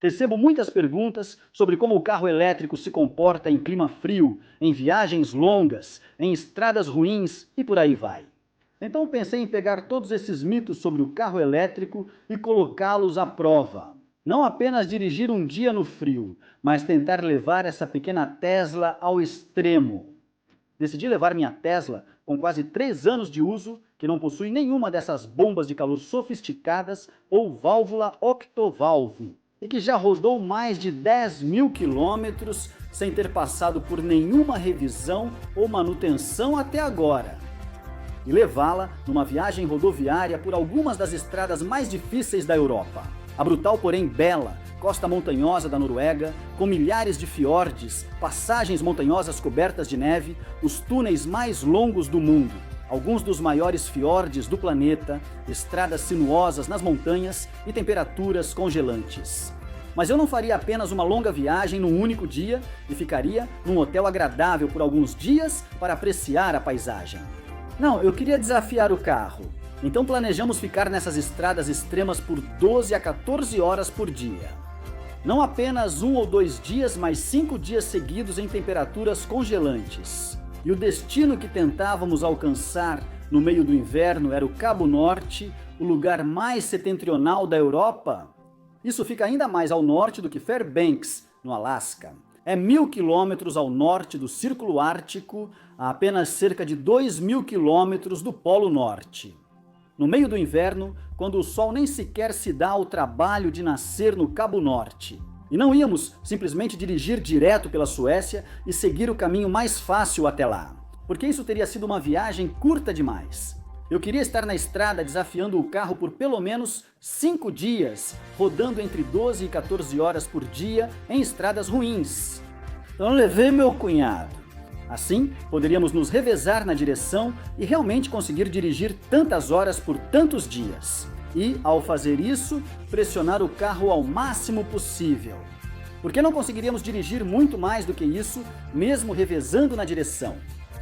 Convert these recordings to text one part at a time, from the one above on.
Recebo muitas perguntas sobre como o carro elétrico se comporta em clima frio, em viagens longas, em estradas ruins e por aí vai. Então pensei em pegar todos esses mitos sobre o carro elétrico e colocá-los à prova. Não apenas dirigir um dia no frio, mas tentar levar essa pequena Tesla ao extremo. Decidi levar minha Tesla, com quase 3 anos de uso, que não possui nenhuma dessas bombas de calor sofisticadas ou válvula octovalve, e que já rodou mais de 10.000 quilômetros sem ter passado por nenhuma revisão ou manutenção até agora. E levá-la numa viagem rodoviária por algumas das estradas mais difíceis da Europa. A brutal, porém bela, costa montanhosa da Noruega, com milhares de fiordes, passagens montanhosas cobertas de neve, os túneis mais longos do mundo, alguns dos maiores fiordes do planeta, estradas sinuosas nas montanhas e temperaturas congelantes. Mas eu não faria apenas uma longa viagem num único dia e ficaria num hotel agradável por alguns dias para apreciar a paisagem. Não, eu queria desafiar o carro. Então planejamos ficar nessas estradas extremas por 12 a 14 horas por dia. Não apenas 1 ou 2 dias, mas 5 dias seguidos em temperaturas congelantes. E o destino que tentávamos alcançar no meio do inverno era o Cabo Norte, o lugar mais setentrional da Europa. Isso fica ainda mais ao norte do que Fairbanks, no Alasca. É 1.000 quilômetros ao norte do Círculo Ártico, a apenas cerca de 2.000 quilômetros do Polo Norte. No meio do inverno, quando o sol nem sequer se dá ao trabalho de nascer no Cabo Norte. E não íamos simplesmente dirigir direto pela Suécia e seguir o caminho mais fácil até lá, porque isso teria sido uma viagem curta demais. Eu queria estar na estrada desafiando o carro por pelo menos 5 dias, rodando entre 12 e 14 horas por dia em estradas ruins. Então levei meu cunhado. Assim, poderíamos nos revezar na direção e realmente conseguir dirigir tantas horas por tantos dias. E, ao fazer isso, pressionar o carro ao máximo possível. Porque não conseguiríamos dirigir muito mais do que isso, mesmo revezando na direção.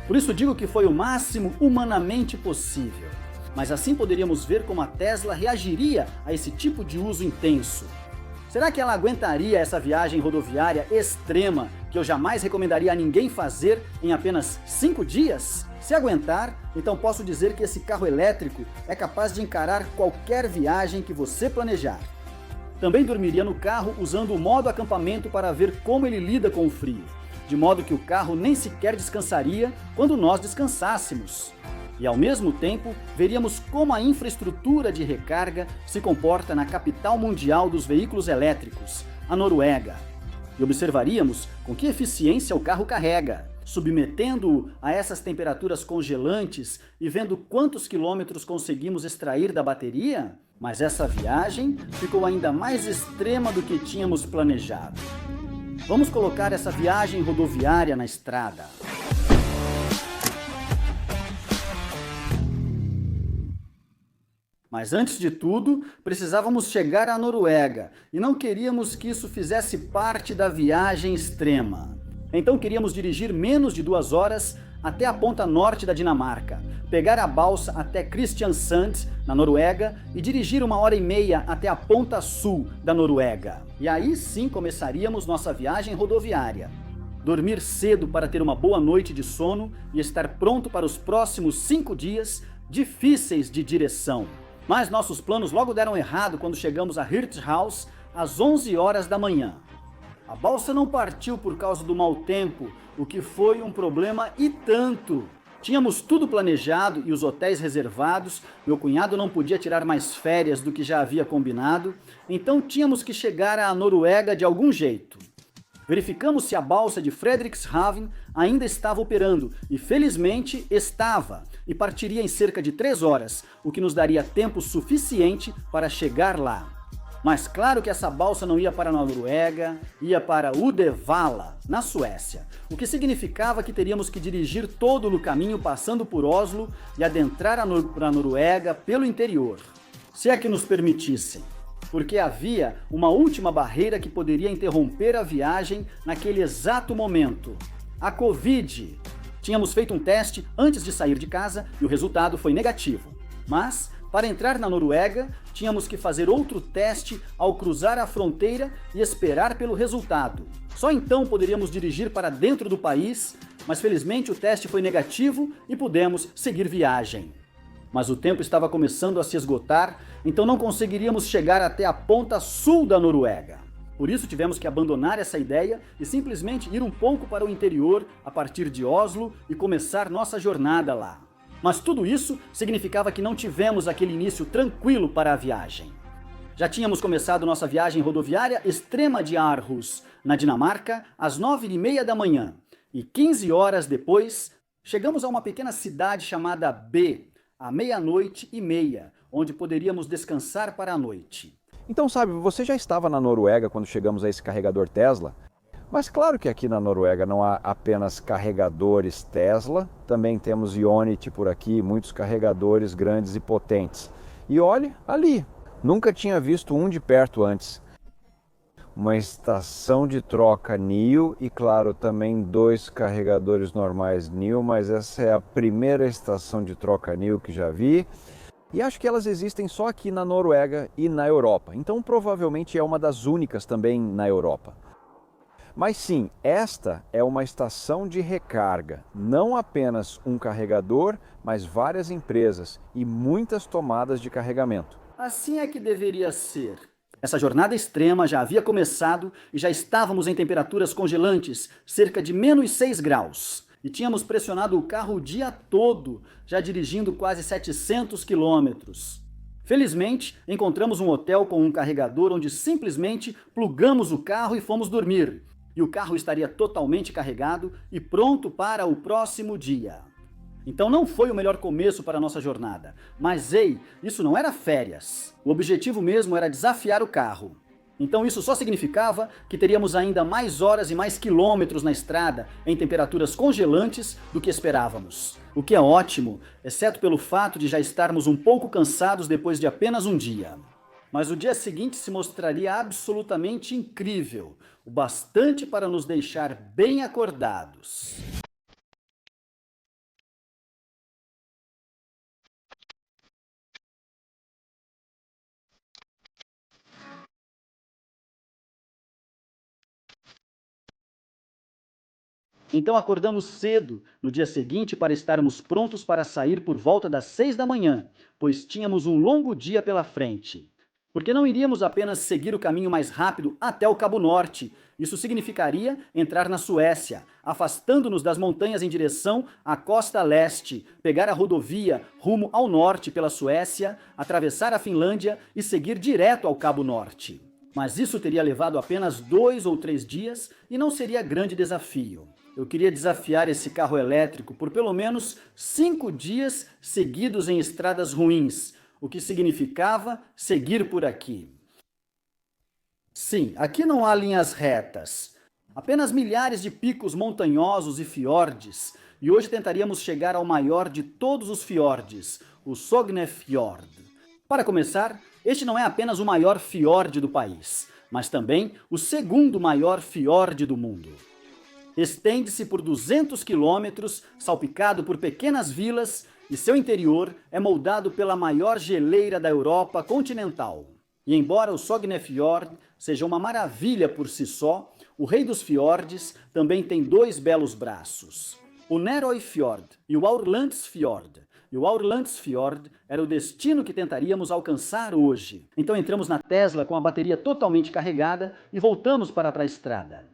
Por isso digo que foi o máximo humanamente possível. Mas assim poderíamos ver como a Tesla reagiria a esse tipo de uso intenso. Será que ela aguentaria essa viagem rodoviária extrema que eu jamais recomendaria a ninguém fazer em apenas 5 dias? Se aguentar, então posso dizer que esse carro elétrico é capaz de encarar qualquer viagem que você planejar. Também dormiria no carro usando o modo acampamento para ver como ele lida com o frio, de modo que o carro nem sequer descansaria quando nós descansássemos. E ao mesmo tempo, veríamos como a infraestrutura de recarga se comporta na capital mundial dos veículos elétricos, a Noruega. E observaríamos com que eficiência o carro carrega, submetendo-o a essas temperaturas congelantes e vendo quantos quilômetros conseguimos extrair da bateria. Mas essa viagem ficou ainda mais extrema do que tínhamos planejado. Vamos colocar essa viagem rodoviária na estrada. Mas antes de tudo, precisávamos chegar à Noruega e não queríamos que isso fizesse parte da viagem extrema. Então queríamos dirigir menos de 2 horas até a ponta norte da Dinamarca, pegar a balsa até Kristiansand, na Noruega, e dirigir 1h30 até a ponta sul da Noruega. E aí sim começaríamos nossa viagem rodoviária. Dormir cedo para ter uma boa noite de sono e estar pronto para os próximos 5 dias difíceis de direção. Mas nossos planos logo deram errado quando chegamos a Hirtshals às 11 horas da manhã. A balsa não partiu por causa do mau tempo, o que foi um problema e tanto. Tínhamos tudo planejado e os hotéis reservados, meu cunhado não podia tirar mais férias do que já havia combinado, então tínhamos que chegar à Noruega de algum jeito. Verificamos se a balsa de Frederikshavn ainda estava operando, e felizmente estava, e partiria em cerca de 3 horas, o que nos daria tempo suficiente para chegar lá. Mas claro que essa balsa não ia para a Noruega, ia para Uddevalla, na Suécia, o que significava que teríamos que dirigir todo no caminho passando por Oslo e adentrar a Noruega pelo interior, se é que nos permitissem. Porque havia uma última barreira que poderia interromper a viagem naquele exato momento: a Covid. Tínhamos feito um teste antes de sair de casa e o resultado foi negativo. Mas Para entrar na Noruega, tínhamos que fazer outro teste ao cruzar a fronteira e esperar pelo resultado. Só então poderíamos dirigir para dentro do país, mas felizmente o teste foi negativo e pudemos seguir viagem. Mas o tempo estava começando a se esgotar, então não conseguiríamos chegar até a ponta sul da Noruega. Por isso tivemos que abandonar essa ideia e simplesmente ir um pouco para o interior a partir de Oslo e começar nossa jornada lá. Mas tudo isso significava que não tivemos aquele início tranquilo para a viagem. Já tínhamos começado nossa viagem rodoviária extrema de Aarhus, na Dinamarca, às 9h30 da manhã. E 15 horas depois, chegamos a uma pequena cidade chamada B, à 00h30, onde poderíamos descansar para a noite. Então, sabe, você já estava na Noruega quando chegamos a esse carregador Tesla? Mas claro que aqui na Noruega não há apenas carregadores Tesla, também temos Ionity por aqui, muitos carregadores grandes e potentes. E olhe ali, nunca tinha visto um de perto antes. Uma estação de troca NIO e, claro, também 2 carregadores normais NIO, mas essa é a primeira estação de troca NIO que já vi. E acho que elas existem só aqui na Noruega e na Europa, então provavelmente é uma das únicas também na Europa. Mas sim, esta é uma estação de recarga, não apenas um carregador, mas várias empresas e muitas tomadas de carregamento. Assim é que deveria ser. Essa jornada extrema já havia começado e já estávamos em temperaturas congelantes, cerca de -6 graus. E tínhamos pressionado o carro o dia todo, já dirigindo quase 700 quilômetros. Felizmente, encontramos um hotel com um carregador onde simplesmente plugamos o carro e fomos dormir. E o carro estaria totalmente carregado e pronto para o próximo dia. Então não foi o melhor começo para a nossa jornada, mas ei, isso não era férias. O objetivo mesmo era desafiar o carro. Então isso só significava que teríamos ainda mais horas e mais quilômetros na estrada, em temperaturas congelantes, do que esperávamos. O que é ótimo, exceto pelo fato de já estarmos um pouco cansados depois de apenas um dia. Mas o dia seguinte se mostraria absolutamente incrível, o bastante para nos deixar bem acordados. Então acordamos cedo no dia seguinte para estarmos prontos para sair por volta das 6 da manhã, pois tínhamos um longo dia pela frente. Porque não iríamos apenas seguir o caminho mais rápido até o Cabo Norte. Isso significaria entrar na Suécia, afastando-nos das montanhas em direção à costa leste, pegar a rodovia rumo ao norte pela Suécia, atravessar a Finlândia e seguir direto ao Cabo Norte. Mas isso teria levado apenas 2 ou 3 dias e não seria grande desafio. Eu queria desafiar esse carro elétrico por pelo menos 5 dias seguidos em estradas ruins, o que significava seguir por aqui. Sim, aqui não há linhas retas, apenas milhares de picos montanhosos e fiordes, e hoje tentaríamos chegar ao maior de todos os fiordes, o Sognefjord. Para começar, este não é apenas o maior fiord do país, mas também o segundo maior fiord do mundo. Estende-se por 200 quilômetros, salpicado por pequenas vilas, e seu interior é moldado pela maior geleira da Europa continental. E embora o Sognefjord seja uma maravilha por si só, o rei dos fiordes também tem 2 belos braços, o Nærøyfjord e o Aurlandsfjord. E o Aurlandsfjord era o destino que tentaríamos alcançar hoje. Então entramos na Tesla com a bateria totalmente carregada e voltamos para a estrada.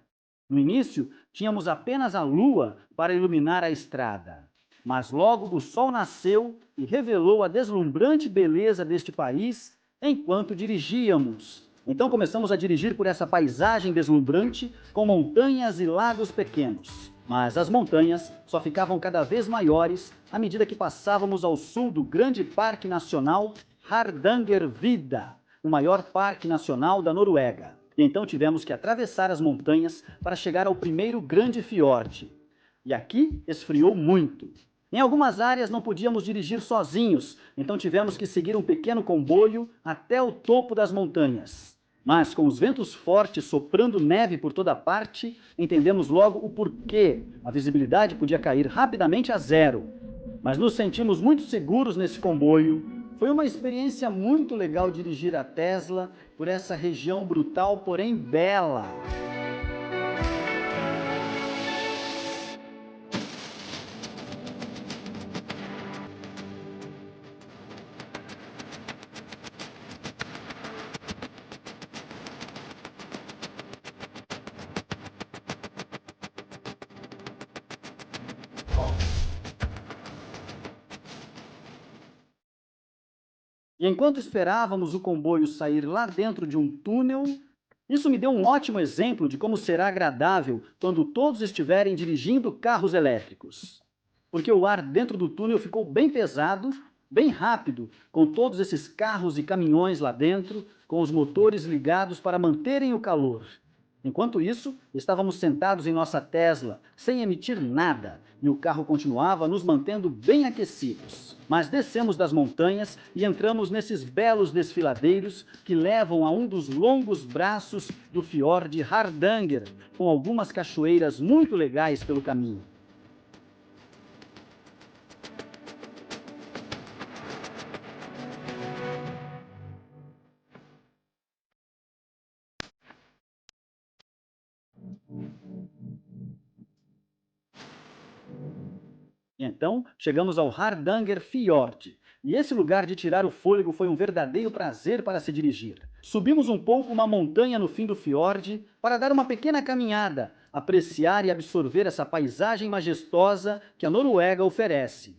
No início, tínhamos apenas a lua para iluminar a estrada. Mas logo o sol nasceu e revelou a deslumbrante beleza deste país enquanto dirigíamos. Então começamos a dirigir por essa paisagem deslumbrante com montanhas e lagos pequenos. Mas as montanhas só ficavam cada vez maiores à medida que passávamos ao sul do grande Parque Nacional Hardangervidda, o maior parque nacional da Noruega. E então tivemos que atravessar as montanhas para chegar ao primeiro grande fiord. E aqui esfriou muito. Em algumas áreas não podíamos dirigir sozinhos, então tivemos que seguir um pequeno comboio até o topo das montanhas. Mas com os ventos fortes soprando neve por toda parte, entendemos logo o porquê a visibilidade podia cair rapidamente a 0. Mas nos sentimos muito seguros nesse comboio, Foi uma experiência muito legal dirigir a Tesla por essa região brutal, porém bela. E enquanto esperávamos o comboio sair lá dentro de um túnel, isso me deu um ótimo exemplo de como será agradável quando todos estiverem dirigindo carros elétricos. Porque o ar dentro do túnel ficou bem pesado, bem rápido, com todos esses carros e caminhões lá dentro, com os motores ligados para manterem o calor. Enquanto isso, estávamos sentados em nossa Tesla, sem emitir nada, e o carro continuava nos mantendo bem aquecidos. Mas descemos das montanhas e entramos nesses belos desfiladeiros que levam a um dos longos braços do fiord Hardanger, com algumas cachoeiras muito legais pelo caminho. E então, chegamos ao Hardanger Fjord. E esse lugar de tirar o fôlego foi um verdadeiro prazer para se dirigir. Subimos um pouco uma montanha no fim do fiord para dar uma pequena caminhada, apreciar e absorver essa paisagem majestosa que a Noruega oferece.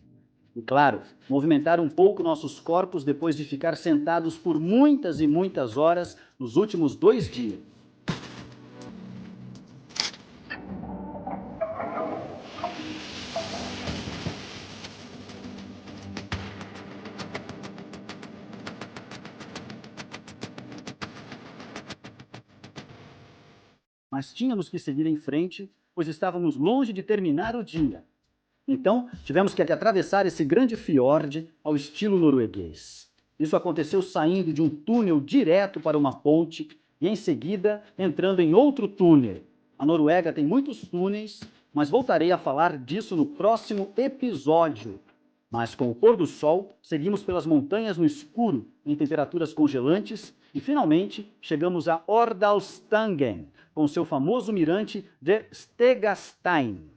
E claro, movimentar um pouco nossos corpos depois de ficar sentados por muitas e muitas horas nos últimos 2 dias. Mas tínhamos que seguir em frente, pois estávamos longe de terminar o dia. Então, tivemos que atravessar esse grande fiord ao estilo norueguês. Isso aconteceu saindo de um túnel direto para uma ponte e, em seguida, entrando em outro túnel. A Noruega tem muitos túneis, mas voltarei a falar disso no próximo episódio. Mas com o pôr do sol, seguimos pelas montanhas no escuro, em temperaturas congelantes, e finalmente chegamos a Ordalstangen, com seu famoso mirante de Stegastein.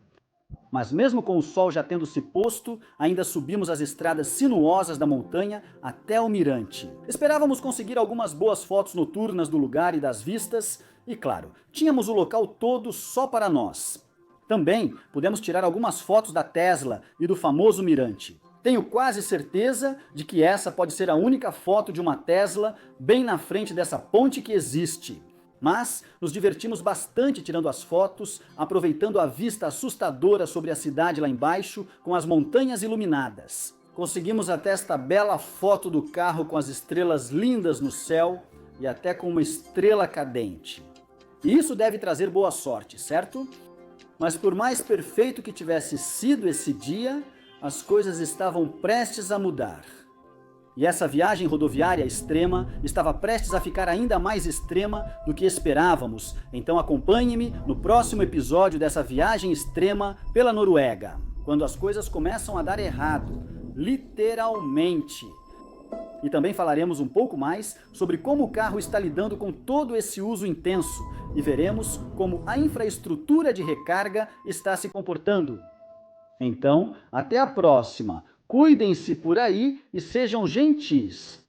Mas mesmo com o sol já tendo se posto, ainda subimos as estradas sinuosas da montanha até o mirante. Esperávamos conseguir algumas boas fotos noturnas do lugar e das vistas, e claro, tínhamos o local todo só para nós. Também pudemos tirar algumas fotos da Tesla e do famoso mirante. Tenho quase certeza de que essa pode ser a única foto de uma Tesla bem na frente dessa ponte que existe. Mas nos divertimos bastante tirando as fotos, aproveitando a vista assustadora sobre a cidade lá embaixo, com as montanhas iluminadas. Conseguimos até esta bela foto do carro com as estrelas lindas no céu e até com uma estrela cadente. E isso deve trazer boa sorte, certo? Mas por mais perfeito que tivesse sido esse dia, as coisas estavam prestes a mudar. E essa viagem rodoviária extrema estava prestes a ficar ainda mais extrema do que esperávamos. Então acompanhe-me no próximo episódio dessa viagem extrema pela Noruega, quando as coisas começam a dar errado, literalmente. E também falaremos um pouco mais sobre como o carro está lidando com todo esse uso intenso e veremos como a infraestrutura de recarga está se comportando. Então, até a próxima! Cuidem-se por aí e sejam gentis.